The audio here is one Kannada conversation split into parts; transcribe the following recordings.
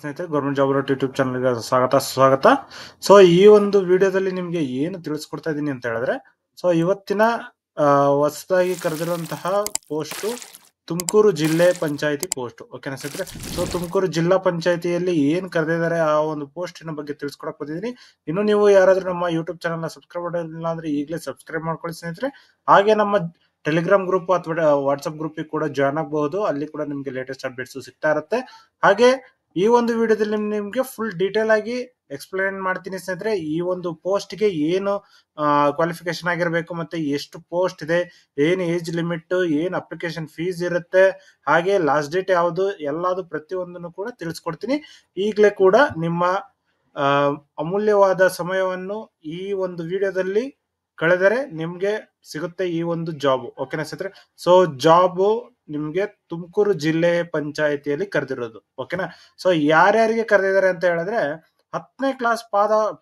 ಸ್ನೇಹಿತರೆ, ಗೌರ್ಮೆಂಟ್ ಜಾಬ್ ಅಲರ್ಟ್ ಯೂಟ್ಯೂಬ್ ಚಾನಲ್ಗೆ ಸ್ವಾಗತ. ಸೊ ಈ ಒಂದು ವಿಡಿಯೋದಲ್ಲಿ ನಿಮಗೆ ಏನು ತಿಳಿಸ್ಕೊಡ್ತಾ ಇದ್ದೀನಿ ಅಂತ ಹೇಳಿದ್ರೆ, ಸೊ ಇವತ್ತಿನ ಹೊಸದಾಗಿ ಕರೆದಿರುವಂತಹ ಪೋಸ್ಟು ತುಮಕೂರು ಜಿಲ್ಲೆ ಪಂಚಾಯತಿ ಪೋಸ್ಟ್. ಓಕೆನಾ ಸ್ನೇಹಿತರೆ? ಸೊ ತುಮಕೂರು ಜಿಲ್ಲಾ ಪಂಚಾಯತಿಯಲ್ಲಿ ಏನ್ ಕರೆದಿದ್ದಾರೆ ಆ ಒಂದು ಪೋಸ್ಟಿನ ಬಗ್ಗೆ ತಿಳಿಸ್ಕೊಡಕ್ ಬಂದಿದ್ದೀನಿ. ಇನ್ನು ನೀವು ಯಾರಾದ್ರೂ ನಮ್ಮ ಯೂಟ್ಯೂಬ್ ಚಾನಲ್ ಸಬ್ಸ್ಕ್ರೈಬ್ ಮಾಡಿಲ್ಲ ಅಂದ್ರೆ ಈಗಲೇ ಸಬ್ಸ್ಕ್ರೈಬ್ ಮಾಡ್ಕೊಳ್ಳಿ ಸ್ನೇಹಿತರೆ. ಹಾಗೆ ನಮ್ಮ ಟೆಲಿಗ್ರಾಮ್ ಗ್ರೂಪ್ ಅಥವಾ ವಾಟ್ಸ್ಆಪ್ ಗ್ರೂಪ್ ಕೂಡ ಜಾಯ್ನ್ ಆಗಬಹುದು. ಅಲ್ಲಿ ಕೂಡ ನಿಮ್ಗೆ ಲೇಟೆಸ್ಟ್ ಅಪ್ಡೇಟ್ಸ್ ಸಿಗ್ತಾ ಇರುತ್ತೆ. ಹಾಗೆ ಈ ಒಂದು ವಿಡಿಯೋದಲ್ಲಿ ನಿಮ್ಗೆ ಫುಲ್ ಡೀಟೇಲ್ ಆಗಿ ಎಕ್ಸ್ಪ್ಲೇನ್ ಮಾಡ್ತೀನಿ ಸ್ನೇಹಿತರೆ. ಈ ಒಂದು ಪೋಸ್ಟ್ ಗೆ ಏನು ಕ್ವಾಲಿಫಿಕೇಶನ್ ಆಗಿರಬೇಕು, ಮತ್ತೆ ಎಷ್ಟು ಪೋಸ್ಟ್ ಇದೆ, ಏನ್ ಏಜ್ ಲಿಮಿಟ್, ಏನ್ ಅಪ್ಲಿಕೇಶನ್ ಫೀಸ್ ಇರುತ್ತೆ, ಹಾಗೆ ಲಾಸ್ಟ್ ಡೇಟ್ ಯಾವುದು, ಎಲ್ಲಾದು ಪ್ರತಿಯೊಂದನ್ನು ಕೂಡ ತಿಳಿಸ್ಕೊಡ್ತೀನಿ. ಈಗಲೇ ಕೂಡ ನಿಮ್ಮ ಅಮೂಲ್ಯವಾದ ಸಮಯವನ್ನು ಈ ಒಂದು ವಿಡಿಯೋದಲ್ಲಿ ಕಳೆದರೆ ನಿಮ್ಗೆ ಸಿಗುತ್ತೆ ಈ ಒಂದು ಜಾಬ್. ಓಕೆನಾ ಸ್ನೇಹಿತರೆ? ಸೊ ಜಾಬ್ ನಿಮ್ಗೆ ತುಮಕೂರು ಜಿಲ್ಲೆ ಪಂಚಾಯತಿಯಲ್ಲಿ ಕರೆದಿರೋದು. ಓಕೆನಾ? ಸೊ ಯಾರ್ಯಾರಿಗೆ ಕರೆದಿದ್ದಾರೆ ಅಂತ ಹೇಳಿದ್ರೆ, 10ನೇ ಕ್ಲಾಸ್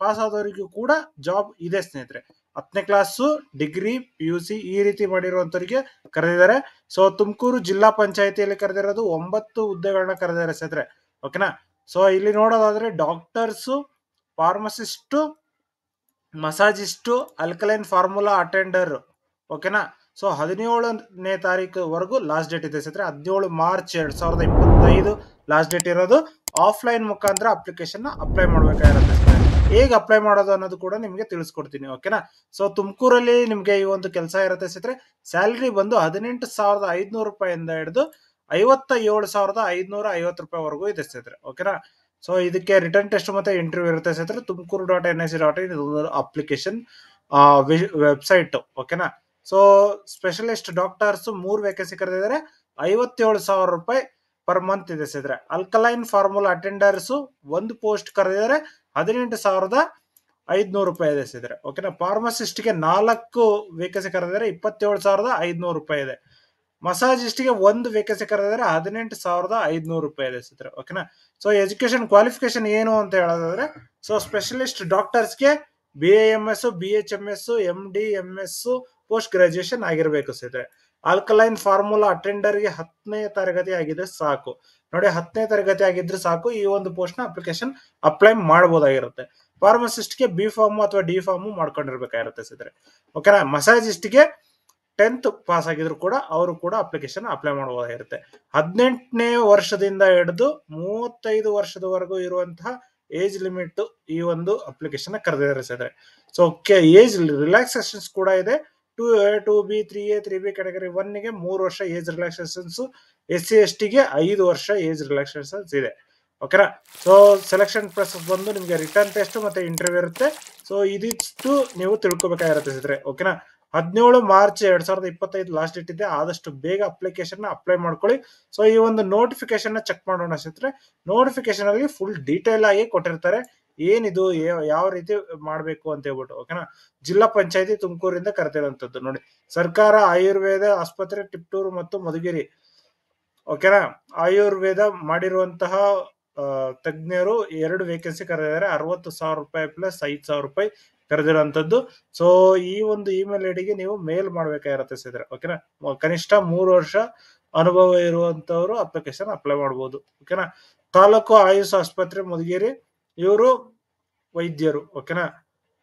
ಪಾಸ್ ಆದವರಿಗೂ ಕೂಡ ಜಾಬ್ ಇದೆ ಸ್ನೇಹಿತರೆ. 10ನೇ ಕ್ಲಾಸು, ಡಿಗ್ರಿ, PUC ಈ ರೀತಿ ಮಾಡಿರುವಂತವರಿಗೆ ಕರೆದಿದ್ದಾರೆ. ಸೊ ತುಮಕೂರು ಜಿಲ್ಲಾ ಪಂಚಾಯತಿಯಲ್ಲಿ ಕರೆದಿರೋದು 9 ಹುದ್ದೆಗಳನ್ನ ಕರೆದಿದ್ದಾರೆ ಸ್ನೇಹಿತರೆ. ಓಕೆನಾ? ಸೊ ಇಲ್ಲಿ ನೋಡೋದಾದ್ರೆ doctors, pharmacist, ಮಸಾಜಿಸ್ಟು, alkaline formula attender. ಓಕೆನಾ? ಸೊ 17ನೇ ತಾರೀಕು ಲಾಸ್ಟ್ ಡೇಟ್ ಇದೆ ಸ್ನೇಹಿತರೆ. 17 ಮಾರ್ಚ್ 2025 ಲಾಸ್ಟ್ ಡೇಟ್ ಇರೋದು. ಆಫ್ಲೈನ್ ಮುಖಾಂತರ ಅಪ್ಲಿಕೇಶನ್ ಅಪ್ಲೈ ಮಾಡ್ಬೇಕಾಗಿರುತ್ತೆ ಸ್ನೇಹಿತರೆ. ಹೇಗೆ ಅಪ್ಲೈ ಮಾಡೋದು ಅನ್ನೋದು ಕೂಡ ನಿಮ್ಗೆ ತಿಳಿಸ್ಕೊಡ್ತೀನಿ. ಓಕೆನಾ? ಸೊ ತುಮಕೂರಲ್ಲಿ ನಿಮ್ಗೆ ಈ ಒಂದು ಕೆಲಸ ಇರುತ್ತೆ ಸ್ನೇಹಿತರೆ. ಸ್ಯಾಲರಿ ಬಂದು 18,500 ರೂಪಾಯಿಂದ ಹಿಡಿದು 57,550 ರೂಪಾಯಿವರೆಗೂ ಇದೆ ಸ್ನೇಹಿತರೆ. ಓಕೆನಾ? ಸೊ ಇದಕ್ಕೆ ರಿಟರ್ನ್ ಟೆಸ್ಟ್ ಮತ್ತೆ ಇಂಟರ್ವ್ಯೂ ಇರುತ್ತೆ ಸ್ನೇಹಿತರೆ. ತುಮಕೂರು.nic.in ಅಪ್ಲಿಕೇಶನ್ ವೆಬ್ಸೈಟ್. ಓಕೆನಾ? ಸೊ ಸ್ಪೆಷಲಿಸ್ಟ್ ಡಾಕ್ಟರ್ಸ್ 3 ವೇಕೆನ್ಸಿ ಕರೆದಿದ್ದಾರೆ. 57,000 ರೂಪಾಯಿ ಪರ್ ಮಂತ್ ಇದೆ ಸ್ನೇಹಿತರೆ. ಅಲ್ಕಲೈನ್ ಫಾರ್ಮುಲಾ ಅಟೆಂಡರ್ಸ್ 1 ಪೋಸ್ಟ್ ಕರೆದಿದ್ದಾರೆ. 18,500 ರೂಪಾಯಿ ಇದೆ ಸ್ನೇಹಿತರೆ. ಓಕೆನಾ? ಫಾರ್ಮಸಿಸ್ಟ್ಗೆ 4 ವೇಕೆನ್ಸಿ ಕರೆದಿದ್ದಾರೆ. 27,500 ರೂಪಾಯಿ ಇದೆ. ಮಸಾಜಿಸ್ಟ್ಗೆ 1 ವೇಕೆನ್ಸಿ ಕರೆದಿದ್ದಾರೆ. 18,500 ರೂಪಾಯಿ ಇದೆ ಸ್ನೇಹಿತರೆ. ಓಕೆನಾ? ಸೊ ಎಜುಕೇಶನ್ ಕ್ವಾಲಿಫಿಕೇಶನ್ ಏನು ಅಂತ ಹೇಳೋದಾದ್ರೆ, ಸೊ ಸ್ಪೆಷಲಿಸ್ಟ್ ಡಾಕ್ಟರ್ಸ್ಗೆ BAMS, BHMS, MD, MS post graduation ಆಗಿರ್ಬೇಕು ಸ್ನೇಹಿತರೆ. ಆಲ್ಕಲೈನ್ ಫಾರ್ಮುಲಾ ಅಟೆಂಡರ್ಗೆ 10ನೇ ತರಗತಿ ಆಗಿದ್ರೆ ಸಾಕು. ನೋಡಿ, 10ನೇ ತರಗತಿ ಆಗಿದ್ರೆ ಸಾಕು, ಈ ಒಂದು ಪೋಸ್ಟ್ ನ ಅಪ್ಲಿಕೇಶನ್ ಅಪ್ಲೈ ಮಾಡಬಹುದಾಗಿರುತ್ತೆ. ಫಾರ್ಮಸಿಸ್ಟ್ಗೆ B ಫಾರ್ಮ್ ಅಥವಾ D ಫಾರ್ಮ್ ಮಾಡ್ಕೊಂಡಿರ್ಬೇಕಾಗಿರುತ್ತೆ ಸ್ನೇಹಿತರೆ. ಓಕೆನಾ? ಮಸಾಜಿಸ್ಟ್ಗೆ 10th ಪಾಸ್ ಆಗಿದ್ರು ಕೂಡ ಅವರು ಕೂಡ ಅಪ್ಲಿಕೇಶನ್ ಅಪ್ಲೈ ಮಾಡಬಹುದಾಗಿರುತ್ತೆ. 18ನೇ ವರ್ಷದಿಂದ ಹಿಡಿದು 35 ವರ್ಷದವರೆಗೂ ಇರುವಂತಹ ಏಜ್ ಲಿಮಿಟ್ ಈ ಒಂದು ಅಪ್ಲಿಕೇಶನ್ ಕರೆದಿದ್ದಾರೆ ಸ್ನೇಹಿತರೆ. ಸೊ ಏಜ್ ರಿಲ್ಯಾಕ್ಸೇಷನ್ಸ್ ಕೂಡ ಇದೆ. 2A, 2B, 3A, 3B category 1 ಗೆ 3 ವರ್ಷ ಏಜ್ ರಿಲ್ಯಾಕ್ಸೇಷನ್ಸ್, SC ST ಗೆ 5 ವರ್ಷ ಏಜ್ ರಿಲ್ಯಾಕ್ಸೇಷನ್ಸ್ ಇದೆ. ಓಕೆನಾ? ಸೊ ಸೆಲೆಕ್ಷನ್ ಪ್ರೊಸೆಸ್ ಬಂದು ನಿಮಗೆ ರಿಟರ್ನ್ ಟೆಸ್ಟ್ ಮತ್ತೆ ಇಂಟರ್ವ್ಯೂ ಇರುತ್ತೆ. ಸೊ ಇದಿಷ್ಟು ನೀವು ತಿಳ್ಕೊಬೇಕಾಗಿರುತ್ತೆ ಸ್ನೇಹಿತರೆ. ಓಕೆನಾ? 17 ಮಾರ್ಚ್ 2025 ಲಾಸ್ಟ್ ಡೇಟ್ ಇದೆ. ಆದಷ್ಟು ಬೇಗ ಅಪ್ಲಿಕೇಶನ್ ಅಪ್ಲೈ ಮಾಡ್ಕೊಳ್ಳಿ. ಸೊ ಈ ಒಂದು ನೋಟಿಫಿಕೇಶನ್ ಚೆಕ್ ಮಾಡೋಣ ಸ್ನೇಹಿತರೆ. ನೋಟಿಫಿಕೇಶನ್ ಅಲ್ಲಿ ಫುಲ್ ಡೀಟೇಲ್ ಆಗಿ ಕೊಟ್ಟಿರ್ತಾರೆ, ಏನಿದು ಯಾವ ರೀತಿ ಮಾಡಬೇಕು ಅಂತ ಹೇಳ್ಬಿಟ್ಟು. ಓಕೆನಾ? ಜಿಲ್ಲಾ ಪಂಚಾಯತಿ ತುಮಕೂರಿಂದ ಕರೆದಿರುವಂತದ್ದು. ನೋಡಿ, ಸರ್ಕಾರ ಆಯುರ್ವೇದ ಆಸ್ಪತ್ರೆ ಟಿಪ್ಟೂರು ಮತ್ತು ಮಧುಗಿರಿ. ಓಕೆನಾ? ಆಯುರ್ವೇದ ಮಾಡಿರುವಂತಹ ತಜ್ಞರು 2 ವೇಕೆನ್ಸಿ ಕರೆದಿದ್ದಾರೆ. 60,000 ರೂಪಾಯಿ ಪ್ಲಸ್ 5,000 ರೂಪಾಯಿ ಕರೆದಿರುವಂತದ್ದು. ಸೊ ಈ ಒಂದು ಇಮೇಲ್ ಐಡಿಗೆ ನೀವು ಮೇಲ್ ಮಾಡ್ಬೇಕಾಗಿರುತ್ತೆ ಸ್ನೇಹಿತರೆ. ಓಕೆನಾ? ಕನಿಷ್ಠ 3 ವರ್ಷ ಅನುಭವ ಇರುವಂತವರು ಅಪ್ಲಿಕೇಶನ್ ಅಪ್ಲೈ ಮಾಡಬಹುದು. ಓಕೆನಾ? ತಾಲೂಕು ಆಯುಷ್ ಆಸ್ಪತ್ರೆ ಮಧುಗಿರಿ, ಇವರು ವೈದ್ಯರು. ಓಕೆನಾ?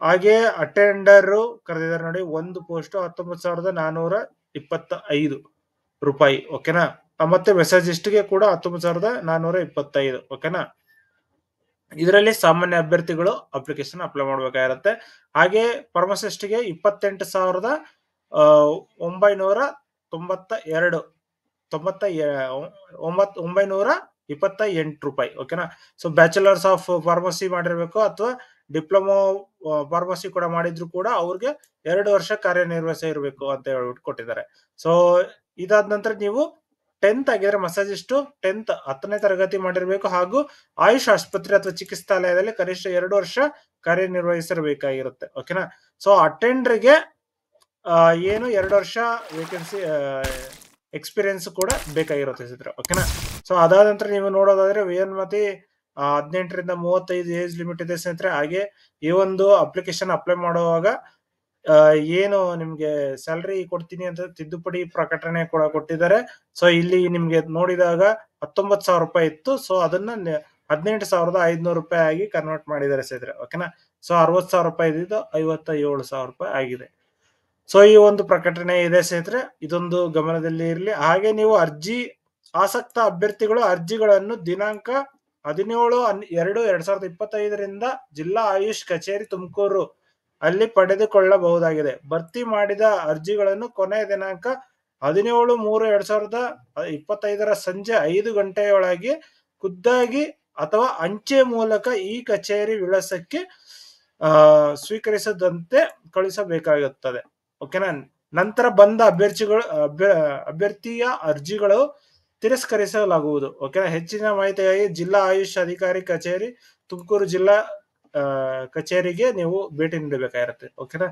ಹಾಗೆ ಅಟೆಂಡರ್ ಕರೆದಿದ್ದಾರೆ ನೋಡಿ, 1 ಪೋಸ್ಟ್ 19,425 ರೂಪಾಯಿ. ಓಕೆನಾ? ಮತ್ತೆ ಮೆಸೇಜಿಸ್ಟ್ಗೆ ಕೂಡ 19,425. ಓಕೆನಾ? ಇದರಲ್ಲಿ ಸಾಮಾನ್ಯ ಅಭ್ಯರ್ಥಿಗಳು ಅಪ್ಲಿಕೇಶನ್ ಅಪ್ಲೈ ಮಾಡಬೇಕಾಗಿರುತ್ತೆ. ಹಾಗೆ ಫಾರ್ಮಸಿಸ್ಟ್ಗೆ 28,928 ರೂಪಾಯಿ. ಓಕೆನಾ? ಸೊ ಬ್ಯಾಚುಲರ್ಸ್ ಆಫ್ ಫಾರ್ಮಸಿ ಮಾಡಿರ್ಬೇಕು ಅಥವಾ ಡಿಪ್ಲೊಮಾ ಫಾರ್ಮಸಿ ಕೂಡ ಮಾಡಿದ್ರು ಕೂಡ ಅವ್ರಿಗೆ 2 ವರ್ಷ ಕಾರ್ಯನಿರ್ವಹಿಸ ಇರಬೇಕು ಅಂತ ಹೇಳ್ಬಿಟ್ಟು ಕೊಟ್ಟಿದ್ದಾರೆ. ಸೊ ಇದಾದ ನಂತರ ನೀವು 10th ಆಗಿದ್ರೆ ಮಸಾಜಿಸ್ಟ್ 10ನೇ ತರಗತಿ ಮಾಡಿರ್ಬೇಕು. ಹಾಗೂ ಆಯುಷ್ ಆಸ್ಪತ್ರೆ ಅಥವಾ ಚಿಕಿತ್ಸಾಲಯದಲ್ಲಿ ಕನಿಷ್ಠ 2 ವರ್ಷ ಕಾರ್ಯನಿರ್ವಹಿಸಿರಬೇಕಾಗಿರುತ್ತೆ. ಓಕೆನಾ? ಸೊ ಅಟೆಂಡರ್ಗೆ ಏನು 2 ವರ್ಷ ವೇಕೆನ್ಸಿ ಎಕ್ಸ್ಪೀರಿಯನ್ಸ್ ಕೂಡ ಬೇಕಾಗಿರುತ್ತೆ ಸ್ನೇಹಿತರೆ. ಓಕೆನಾ? ಸೊ ಅದಾದ ನಂತರ ನೀವು ನೋಡೋದಾದ್ರೆ ವೇನ್ಮತಿ 18ರಿಂದ 35 ಏಜ್ ಲಿಮಿಟ್ ಇದೆ ಸ್ನೇಹಿತರೆ. ಹಾಗೆ ಈ ಒಂದು ಅಪ್ಲಿಕೇಶನ್ ಅಪ್ಲೈ ಮಾಡುವಾಗ ಏನು ನಿಮ್ಗೆ ಸ್ಯಾಲರಿ ಕೊಡ್ತೀನಿ ಅಂತ ತಿದ್ದುಪಡಿ ಪ್ರಕಟಣೆ ಕೂಡ ಕೊಟ್ಟಿದ್ದಾರೆ. ಸೊ ಇಲ್ಲಿ ನಿಮ್ಗೆ ನೋಡಿದಾಗ 19,000 ರೂಪಾಯಿ ಇತ್ತು. ಸೊ ಅದನ್ನ 18,500 ರೂಪಾಯಿ ಆಗಿ ಕನ್ವರ್ಟ್ ಮಾಡಿದ್ದಾರೆ ಸ್ನೇಹಿತರೆ. ಓಕೆನಾ. ಸೊ 60,000 ರೂಪಾಯಿ ಇದ್ದಿದ್ದು 57,000 ರೂಪಾಯಿ ಆಗಿದೆ. ಸೊ ಈ ಒಂದು ಪ್ರಕಟಣೆ ಇದೆ ಸ್ನೇಹಿತರೆ, ಇದೊಂದು ಗಮನದಲ್ಲಿ ಇರಲಿ. ಹಾಗೆ ನೀವು ಆಸಕ್ತ ಅಭ್ಯರ್ಥಿಗಳು ಅರ್ಜಿಗಳನ್ನು ದಿನಾಂಕ 17/2/2025 ಜಿಲ್ಲಾ ಆಯುಷ್ ಕಚೇರಿ ತುಮಕೂರು ಅಲ್ಲಿ ಪಡೆದುಕೊಳ್ಳಬಹುದಾಗಿದೆ. ಭರ್ತಿ ಮಾಡಿದ ಅರ್ಜಿಗಳನ್ನು ಕೊನೆಯ ದಿನಾಂಕ 17/3/2025 ಸಂಜೆ 5 ಗಂಟೆಯೊಳಗೆ ಖುದ್ದಾಗಿ ಅಥವಾ ಅಂಚೆ ಮೂಲಕ ಈ ಕಚೇರಿ ವಿಳಾಸಕ್ಕೆ ಸ್ವೀಕರಿಸದಂತೆ ಕಳಿಸಬೇಕಾಗುತ್ತದೆ. ಓಕೆನಾ. ನಂತರ ಬಂದ ಅಭ್ಯರ್ಥಿಯ ಅರ್ಜಿಗಳು ತಿರಸ್ಕರಿಸಲಾಗುವುದು. ಓಕೆನಾ. ಹೆಚ್ಚಿನ ಮಾಹಿತಿಗಾಗಿ ಜಿಲ್ಲಾ ಆಯುಷ್ ಅಧಿಕಾರಿ ಕಚೇರಿ ತುಮಕೂರು ಜಿಲ್ಲಾ ಕಚೇರಿಗೆ ನೀವು ಭೇಟಿ ನೀಡಬೇಕಾಗಿರುತ್ತೆ. ಓಕೆನಾ.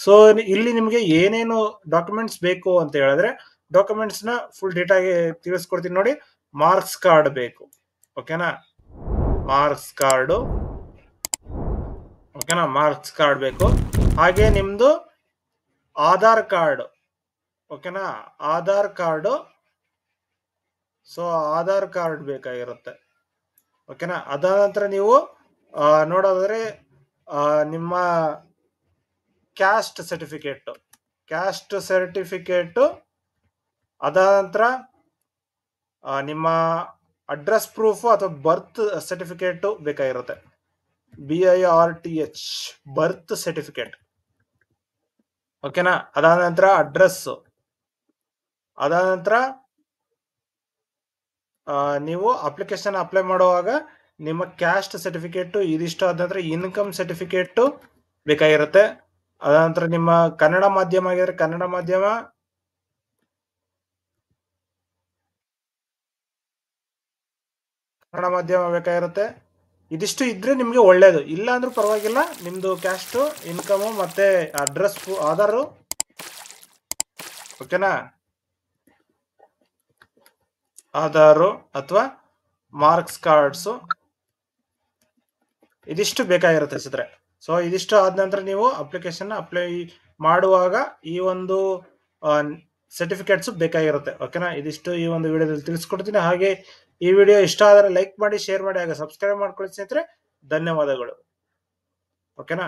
ಸೊ ಇಲ್ಲಿ ನಿಮಗೆ ಏನೇನು ಡಾಕ್ಯುಮೆಂಟ್ಸ್ ಬೇಕು ಅಂತ ಹೇಳಿದ್ರೆ ಡಾಕ್ಯುಮೆಂಟ್ಸ್ ನ ಫುಲ್ ಡೇಟಾಗೆ ತಿಳಿಸ್ಕೊಡ್ತೀನಿ ನೋಡಿ. ಮಾರ್ಕ್ಸ್ ಕಾರ್ಡ್ ಬೇಕು. ಓಕೆನಾ. ಮಾರ್ಕ್ಸ್ ಕಾರ್ಡ್ ಓಕೆನಾ. ಮಾರ್ಕ್ಸ್ ಕಾರ್ಡ್ ಬೇಕು. ಹಾಗೆ ನಿಮ್ದು ಆಧಾರ್ ಕಾರ್ಡ್. ಓಕೆನಾ. Aadhaar card. So Aadhaar card ಬೇಕಾಗಿರುತ್ತೆ. ಓಕೆನಾ. ಅದಾದ ನಂತರ ನೀವು ನೋಡೋದಾದ್ರೆ ನಿಮ್ಮ ಕ್ಯಾಸ್ಟ್ ಸರ್ಟಿಫಿಕೇಟ್ ಅದಾದ ನಂತರ ನಿಮ್ಮ ಅಡ್ರೆಸ್ ಪ್ರೂಫ್ ಅಥವಾ ಬರ್ತ್ ಸರ್ಟಿಫಿಕೇಟ್ ಬೇಕಾಗಿರುತ್ತೆ. BIRTH birth certificate. ಓಕೆನಾ. ಅದಾದ ನಂತರ ಅಡ್ರೆಸ್. ಅದಾದ ನಂತರ ನೀವು ಅಪ್ಲಿಕೇಶನ್ ಅಪ್ಲೈ ಮಾಡುವಾಗ ನಿಮ್ಮ ಕ್ಯಾಸ್ಟ್ ಸರ್ಟಿಫಿಕೇಟ್ ಇದಿಷ್ಟು. ಆದ ನಂತರ ಇನ್ಕಮ್ ಸರ್ಟಿಫಿಕೇಟ್ ಬೇಕಾಗಿರುತ್ತೆ. ಅದ ನಂತರ ನಿಮ್ಮ ಕನ್ನಡ ಮಾಧ್ಯಮ ಆಗಿದ್ರೆ ಕನ್ನಡ ಮಾಧ್ಯಮ, ಬೇಕಾಗಿರುತ್ತೆ. ಇದಿಷ್ಟು ಇದ್ರೆ ನಿಮ್ಗೆ ಒಳ್ಳೇದು. ಇಲ್ಲ ಅಂದ್ರೂ ಪರವಾಗಿಲ್ಲ. ನಿಮ್ದು ಕ್ಯಾಸ್ಟ್, ಇನ್ಕಮ್ ಮತ್ತೆ ಅಡ್ರೆಸ್, ಆಧಾರ್. ಓಕೆನಾ. ಆಧಾರು ಅಥವಾ ಮಾರ್ಕ್ಸ್ ಕಾರ್ಡ್ಸ್ ಇದಿಷ್ಟು ಬೇಕಾಗಿರುತ್ತೆ ಸ್ನೇಹಿತರೆ. ಸೊ ಇದಿಷ್ಟು ಆದ ನಂತರ ನೀವು ಅಪ್ಲಿಕೇಶನ್ ಅಪ್ಲೈ ಮಾಡುವಾಗ ಈ ಒಂದು ಸರ್ಟಿಫಿಕೇಟ್ಸ್ ಬೇಕಾಗಿರುತ್ತೆ. ಓಕೆನಾ. ಇದಿಷ್ಟು ಈ ಒಂದು ವಿಡಿಯೋದಲ್ಲಿ ತಿಳಿಸ್ಕೊಡ್ತೀನಿ. ಹಾಗೆ ಈ ವಿಡಿಯೋ ಇಷ್ಟ ಆದರೆ ಲೈಕ್ ಮಾಡಿ, ಶೇರ್ ಮಾಡಿ, ಹಾಗೆ ಸಬ್ಸ್ಕ್ರೈಬ್ ಮಾಡ್ಕೊಳ್ಳಿ ಸ್ನೇಹಿತರೆ. ಧನ್ಯವಾದಗಳು. ಓಕೆನಾ.